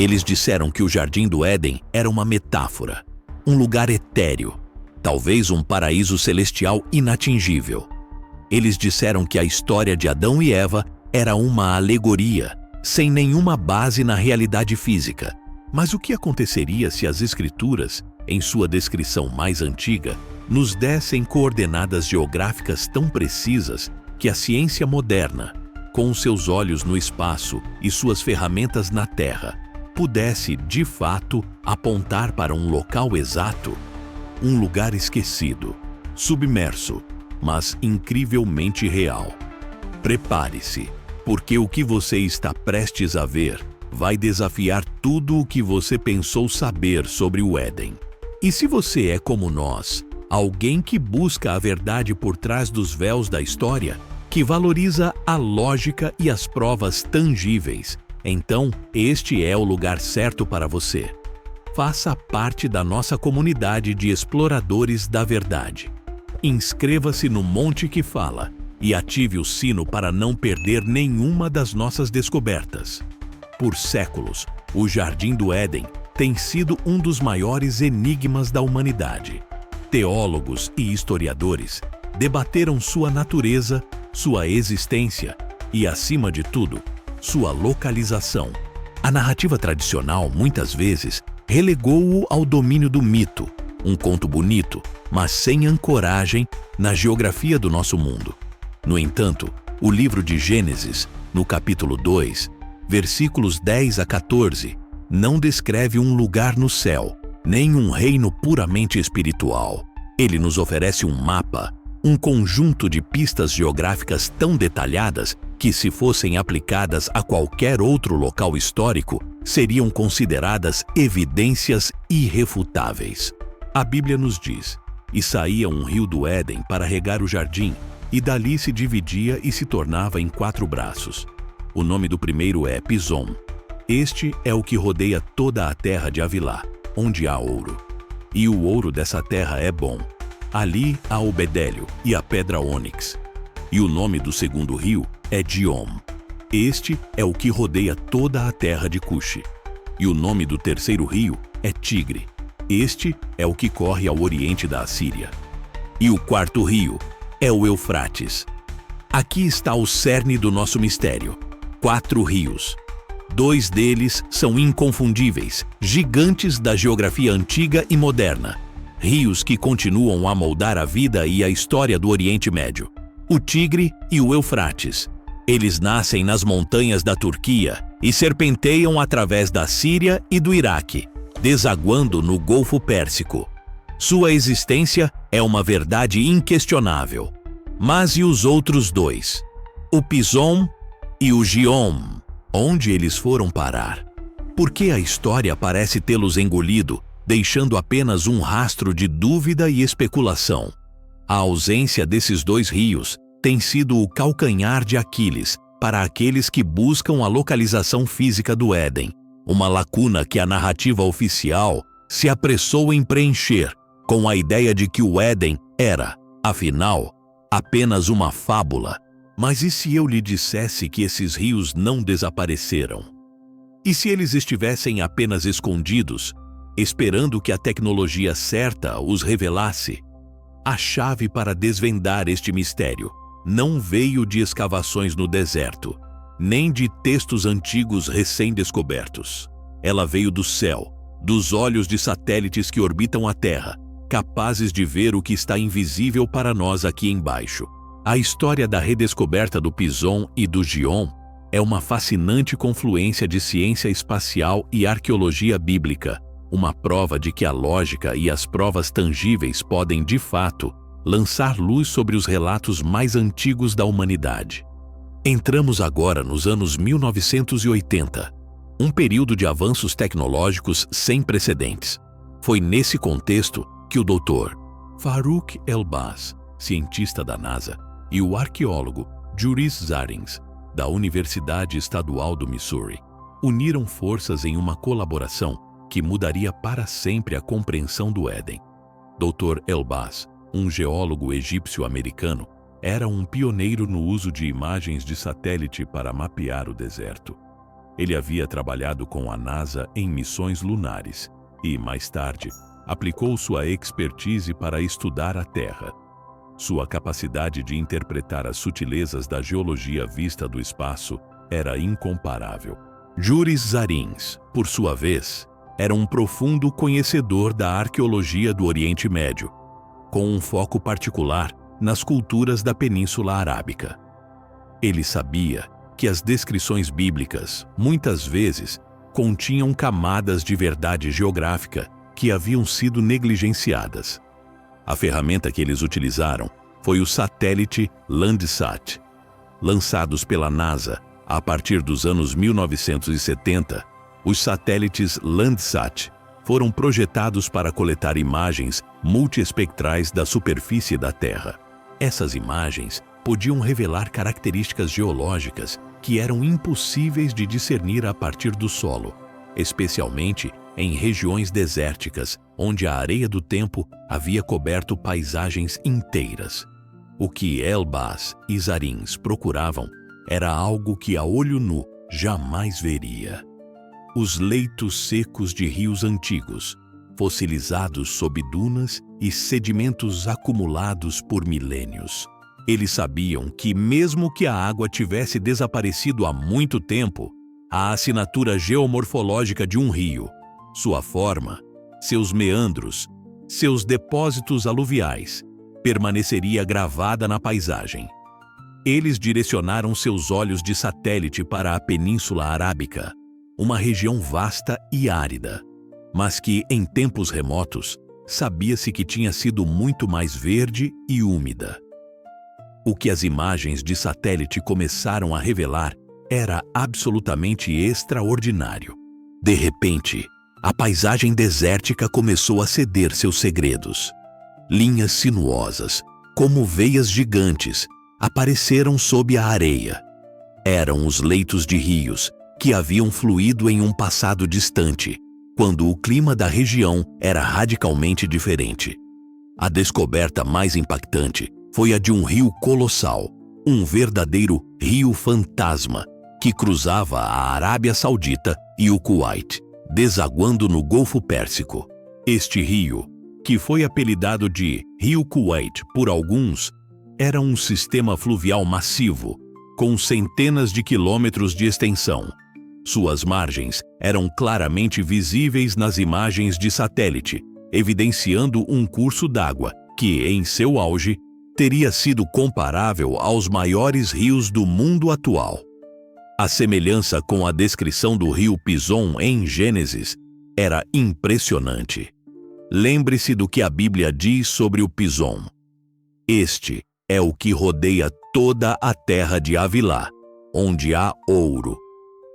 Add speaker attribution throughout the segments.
Speaker 1: Eles disseram que o Jardim do Éden era uma metáfora, um lugar etéreo, talvez um paraíso celestial inatingível. Eles disseram que a história de Adão e Eva era uma alegoria, sem nenhuma base na realidade física. Mas o que aconteceria se as Escrituras, em sua descrição mais antiga, nos dessem coordenadas geográficas tão precisas que a ciência moderna, com os seus olhos no espaço e suas ferramentas na Terra, pudesse, de fato, apontar para um local exato? Um lugar esquecido, submerso, mas incrivelmente real. Prepare-se, porque o que você está prestes a ver vai desafiar tudo o que você pensou saber sobre o Éden. E se você é como nós, alguém que busca a verdade por trás dos véus da história, que valoriza a lógica e as provas tangíveis, então este é o lugar certo para você. Faça parte da nossa comunidade de exploradores da verdade. Inscreva-se no Monte que Fala e ative o sino para não perder nenhuma das nossas descobertas. Por séculos, o Jardim do Éden tem sido um dos maiores enigmas da humanidade. Teólogos e historiadores debateram sua natureza, sua existência e, acima de tudo, sua localização. A narrativa tradicional, muitas vezes, relegou-o ao domínio do mito, um conto bonito, mas sem ancoragem na geografia do nosso mundo. No entanto, o livro de Gênesis, no capítulo 2, versículos 10 a 14, não descreve um lugar no céu, nem um reino puramente espiritual. Ele nos oferece um mapa, um conjunto de pistas geográficas tão detalhadas que, se fossem aplicadas a qualquer outro local histórico, seriam consideradas evidências irrefutáveis. A Bíblia nos diz: "E saía um rio do Éden para regar o jardim, e dali se dividia e se tornava em 4 braços. O nome do primeiro é Pison. Este é o que rodeia toda a terra de Havilá, onde há ouro. E o ouro dessa terra é bom. Ali há o bedélio e a pedra ônix. E o nome do segundo rio é Diom. Este é o que rodeia toda a terra de Cuxi. E o nome do terceiro rio é Tigre. Este é o que corre ao oriente da Assíria. E o quarto rio é o Eufrates. Aqui está o cerne do nosso mistério. 4 rios. 2 deles são inconfundíveis, gigantes da geografia antiga e moderna. Rios que continuam a moldar a vida e a história do Oriente Médio. O Tigre e o Eufrates. Eles nascem nas montanhas da Turquia e serpenteiam através da Síria e do Iraque, desaguando no Golfo Pérsico. Sua existência é uma verdade inquestionável. Mas e os outros 2? O Pison e o Giom? Onde eles foram parar? Por que a história parece tê-los engolido, deixando apenas um rastro de dúvida e especulação? A ausência desses 2 rios tem sido o calcanhar de Aquiles para aqueles que buscam a localização física do Éden, uma lacuna que a narrativa oficial se apressou em preencher com a ideia de que o Éden era, afinal, apenas uma fábula. Mas e se eu lhe dissesse que esses rios não desapareceram? E se eles estivessem apenas escondidos, esperando que a tecnologia certa os revelasse? A chave para desvendar este mistério não veio de escavações no deserto, nem de textos antigos recém-descobertos. Ela veio do céu, dos olhos de satélites que orbitam a Terra, capazes de ver o que está invisível para nós aqui embaixo. A história da redescoberta do Pison e do Giom é uma fascinante confluência de ciência espacial e arqueologia bíblica, uma prova de que a lógica e as provas tangíveis podem, de fato, lançar luz sobre os relatos mais antigos da humanidade. Entramos agora nos anos 1980, um período de avanços tecnológicos sem precedentes. Foi nesse contexto que o Dr. Farouk Elbaz, cientista da NASA, e o arqueólogo Juris Zarins, da Universidade Estadual do Missouri, uniram forças em uma colaboração que mudaria para sempre a compreensão do Éden. Dr. Elbaz, um geólogo egípcio-americano, era um pioneiro no uso de imagens de satélite para mapear o deserto. Ele havia trabalhado com a NASA em missões lunares e, mais tarde, aplicou sua expertise para estudar a Terra. Sua capacidade de interpretar as sutilezas da geologia vista do espaço era incomparável. Juris Zarins, por sua vez, era um profundo conhecedor da arqueologia do Oriente Médio, com um foco particular nas culturas da Península Arábica. Ele sabia que as descrições bíblicas, muitas vezes, continham camadas de verdade geográfica que haviam sido negligenciadas. A ferramenta que eles utilizaram foi o satélite Landsat. Lançados pela NASA a partir dos anos 1970, os satélites Landsat foram projetados para coletar imagens multiespectrais da superfície da Terra. Essas imagens podiam revelar características geológicas que eram impossíveis de discernir a partir do solo, especialmente em regiões desérticas, onde a areia do tempo havia coberto paisagens inteiras. O que Elbaz e Zarins procuravam era algo que a olho nu jamais veria. Os leitos secos de rios antigos, fossilizados sob dunas e sedimentos acumulados por milênios. Eles sabiam que, mesmo que a água tivesse desaparecido há muito tempo, a assinatura geomorfológica de um rio, sua forma, seus meandros, seus depósitos aluviais, permaneceria gravada na paisagem. Eles direcionaram seus olhos de satélite para a Península Arábica, uma região vasta e árida, mas que, em tempos remotos, sabia-se que tinha sido muito mais verde e úmida. O que as imagens de satélite começaram a revelar era absolutamente extraordinário. De repente, a paisagem desértica começou a ceder seus segredos. Linhas sinuosas, como veias gigantes, apareceram sob a areia. Eram os leitos de rios que haviam fluído em um passado distante, quando o clima da região era radicalmente diferente. A descoberta mais impactante foi a de um rio colossal, um verdadeiro rio fantasma, que cruzava a Arábia Saudita e o Kuwait, desaguando no Golfo Pérsico. Este rio, que foi apelidado de Rio Kuwait por alguns, era um sistema fluvial massivo, com centenas de quilômetros de extensão. Suas margens eram claramente visíveis nas imagens de satélite, evidenciando um curso d'água que, em seu auge, teria sido comparável aos maiores rios do mundo atual. A semelhança com a descrição do rio Pison em Gênesis era impressionante. Lembre-se do que a Bíblia diz sobre o Pison. Este é o que rodeia toda a terra de Havilá, onde há ouro.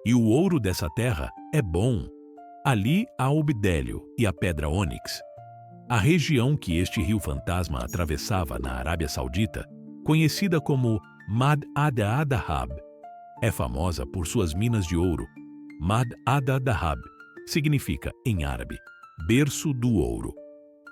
Speaker 1: E o ouro dessa terra é bom. Ali há o bidélio e a pedra ônix. A região que este rio fantasma atravessava na Arábia Saudita, conhecida como Mad ad-Dahab, é famosa por suas minas de ouro. Mad ad-Dahab significa, em árabe, berço do ouro.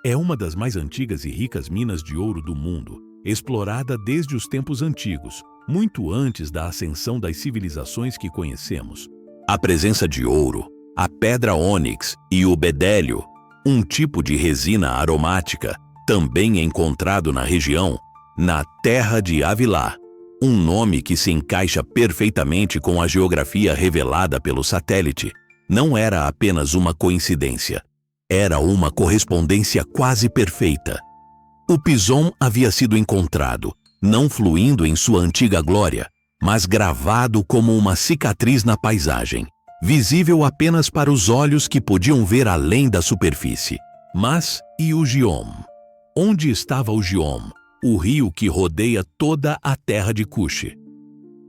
Speaker 1: É uma das mais antigas e ricas minas de ouro do mundo, explorada desde os tempos antigos, muito antes da ascensão das civilizações que conhecemos. A presença de ouro, a pedra ônix e o bedélio, um tipo de resina aromática, também encontrado na região, na terra de Havilá, um nome que se encaixa perfeitamente com a geografia revelada pelo satélite, não era apenas uma coincidência, era uma correspondência quase perfeita. O Pison havia sido encontrado, não fluindo em sua antiga glória, mas gravado como uma cicatriz na paisagem, visível apenas para os olhos que podiam ver além da superfície. Mas e o Giom? Onde estava o Giom, o rio que rodeia toda a terra de Cush?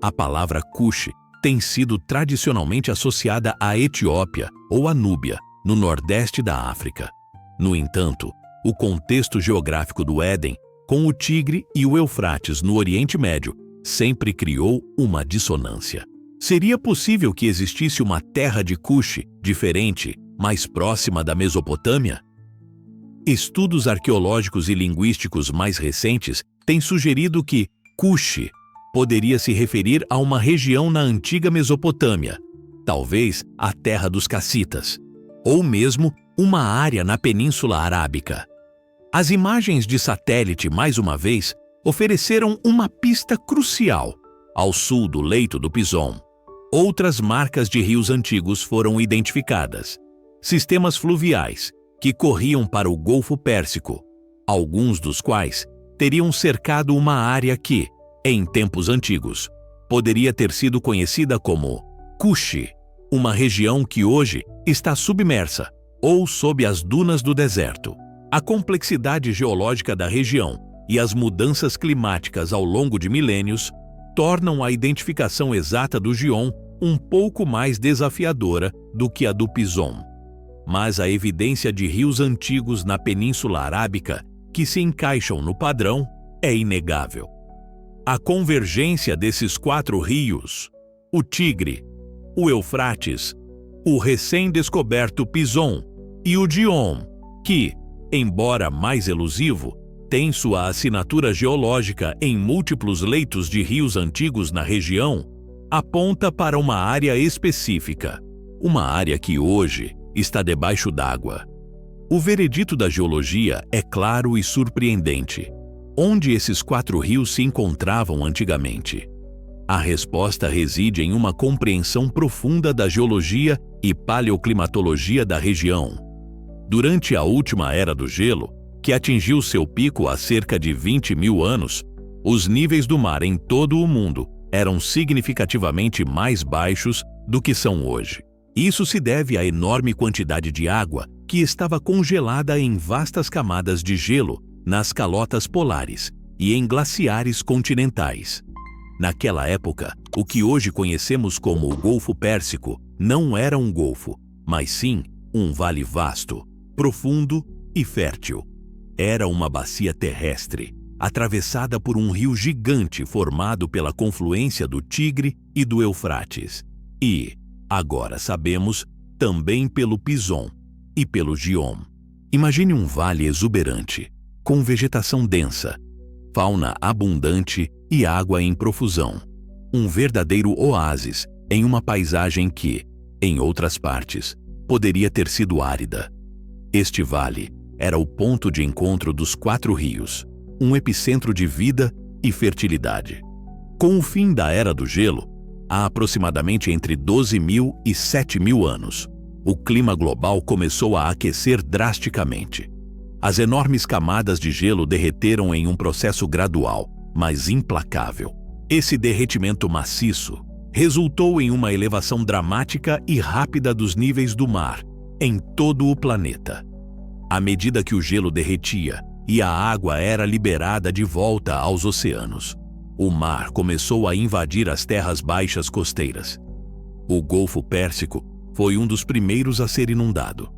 Speaker 1: A palavra Cush tem sido tradicionalmente associada à Etiópia ou à Núbia, no nordeste da África. No entanto, o contexto geográfico do Éden, com o Tigre e o Eufrates no Oriente Médio, sempre criou uma dissonância. Seria possível que existisse uma terra de Cush diferente, mais próxima da Mesopotâmia? Estudos arqueológicos e linguísticos mais recentes têm sugerido que Cush poderia se referir a uma região na antiga Mesopotâmia, talvez a terra dos cassitas, ou mesmo uma área na Península Arábica. As imagens de satélite, mais uma vez, ofereceram uma pista crucial. Ao sul do leito do Pison, outras marcas de rios antigos foram identificadas. Sistemas fluviais que corriam para o Golfo Pérsico, alguns dos quais teriam cercado uma área que, em tempos antigos, poderia ter sido conhecida como Kush, uma região que hoje está submersa ou sob as dunas do deserto. A complexidade geológica da região e as mudanças climáticas ao longo de milênios tornam a identificação exata do Gion um pouco mais desafiadora do que a do Pison. Mas a evidência de rios antigos na Península Arábica que se encaixam no padrão é inegável. A convergência desses 4 rios, o Tigre, o Eufrates, o recém-descoberto Pison e o Gion, que, embora mais elusivo, tem sua assinatura geológica em múltiplos leitos de rios antigos na região, aponta para uma área específica, uma área que hoje está debaixo d'água. O veredito da geologia é claro e surpreendente. Onde esses 4 rios se encontravam antigamente? A resposta reside em uma compreensão profunda da geologia e paleoclimatologia da região. Durante a última era do gelo, que atingiu seu pico há cerca de 20 mil anos, os níveis do mar em todo o mundo eram significativamente mais baixos do que são hoje. Isso se deve à enorme quantidade de água que estava congelada em vastas camadas de gelo nas calotas polares e em glaciares continentais. Naquela época, o que hoje conhecemos como o Golfo Pérsico não era um golfo, mas sim um vale vasto, profundo e fértil. Era uma bacia terrestre, atravessada por um rio gigante formado pela confluência do Tigre e do Eufrates. E, agora sabemos, também pelo Pison e pelo Gion. Imagine um vale exuberante, com vegetação densa, fauna abundante e água em profusão. Um verdadeiro oásis em uma paisagem que, em outras partes, poderia ter sido árida. Este vale era o ponto de encontro dos 4 rios, um epicentro de vida e fertilidade. Com o fim da Era do Gelo, há aproximadamente entre 12.000 e 7.000 anos, o clima global começou a aquecer drasticamente. As enormes camadas de gelo derreteram em um processo gradual, mas implacável. Esse derretimento maciço resultou em uma elevação dramática e rápida dos níveis do mar em todo o planeta. À medida que o gelo derretia e a água era liberada de volta aos oceanos, o mar começou a invadir as terras baixas costeiras. O Golfo Pérsico foi um dos primeiros a ser inundado.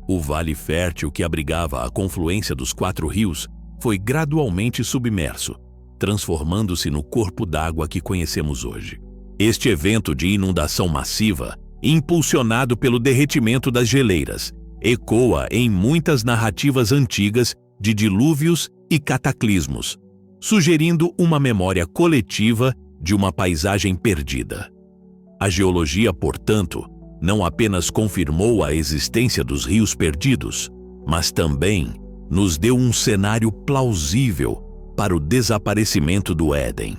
Speaker 1: O vale fértil que abrigava a confluência dos 4 rios foi gradualmente submerso, transformando-se no corpo d'água que conhecemos hoje. Este evento de inundação massiva, impulsionado pelo derretimento das geleiras, ecoa em muitas narrativas antigas de dilúvios e cataclismos, sugerindo uma memória coletiva de uma paisagem perdida. A geologia, portanto, não apenas confirmou a existência dos rios perdidos, mas também nos deu um cenário plausível para o desaparecimento do Éden.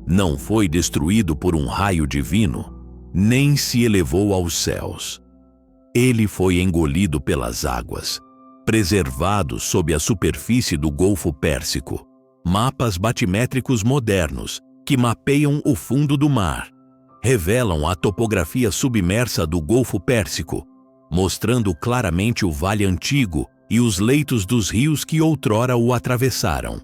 Speaker 1: Não foi destruído por um raio divino, nem se elevou aos céus. Ele foi engolido pelas águas, preservado sob a superfície do Golfo Pérsico. Mapas batimétricos modernos que mapeiam o fundo do mar revelam a topografia submersa do Golfo Pérsico, mostrando claramente o vale antigo e os leitos dos rios que outrora o atravessaram.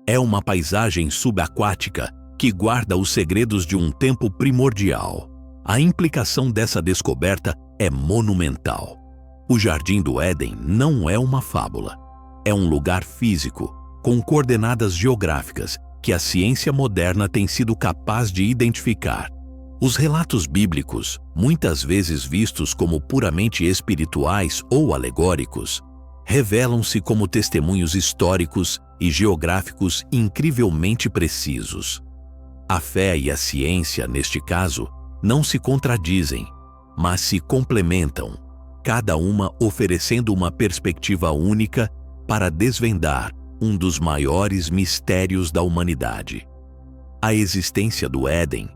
Speaker 1: É uma paisagem subaquática que guarda os segredos de um tempo primordial. A implicação dessa descoberta é monumental. O Jardim do Éden não é uma fábula. É um lugar físico, com coordenadas geográficas que a ciência moderna tem sido capaz de identificar. Os relatos bíblicos, muitas vezes vistos como puramente espirituais ou alegóricos, revelam-se como testemunhos históricos e geográficos incrivelmente precisos. A fé e a ciência, neste caso, não se contradizem, mas se complementam, cada uma oferecendo uma perspectiva única para desvendar um dos maiores mistérios da humanidade. A existência do Éden,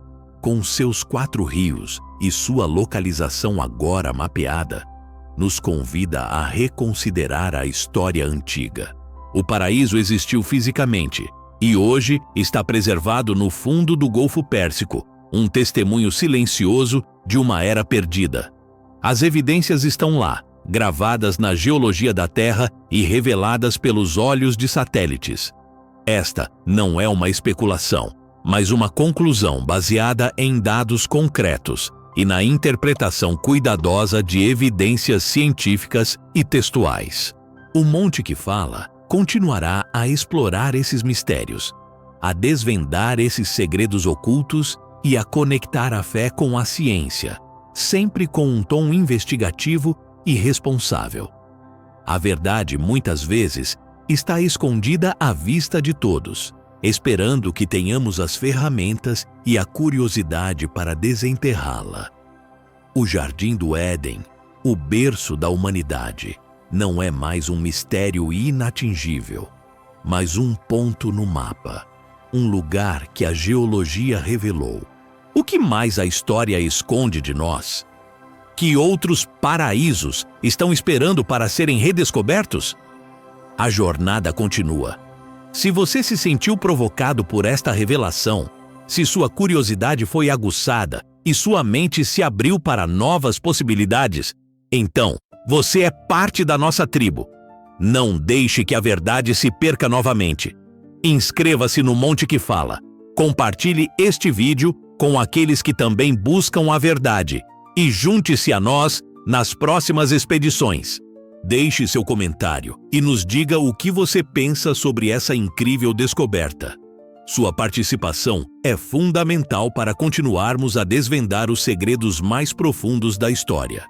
Speaker 1: com seus 4 rios e sua localização agora mapeada, nos convida a reconsiderar a história antiga. O paraíso existiu fisicamente e hoje está preservado no fundo do Golfo Pérsico, um testemunho silencioso de uma era perdida. As evidências estão lá, gravadas na geologia da Terra e reveladas pelos olhos de satélites. Esta não é uma especulação, mas uma conclusão baseada em dados concretos e na interpretação cuidadosa de evidências científicas e textuais. O Monte que Fala continuará a explorar esses mistérios, a desvendar esses segredos ocultos e a conectar a fé com a ciência, sempre com um tom investigativo e responsável. A verdade, muitas vezes, está escondida à vista de todos, esperando que tenhamos as ferramentas e a curiosidade para desenterrá-la. O Jardim do Éden, o berço da humanidade, não é mais um mistério inatingível, mas um ponto no mapa, um lugar que a geologia revelou. O que mais a história esconde de nós? Que outros paraísos estão esperando para serem redescobertos? A jornada continua. Se você se sentiu provocado por esta revelação, se sua curiosidade foi aguçada e sua mente se abriu para novas possibilidades, então você é parte da nossa tribo. Não deixe que a verdade se perca novamente. Inscreva-se no Monte que Fala. Compartilhe este vídeo com aqueles que também buscam a verdade e junte-se a nós nas próximas expedições. Deixe seu comentário e nos diga o que você pensa sobre essa incrível descoberta. Sua participação é fundamental para continuarmos a desvendar os segredos mais profundos da história.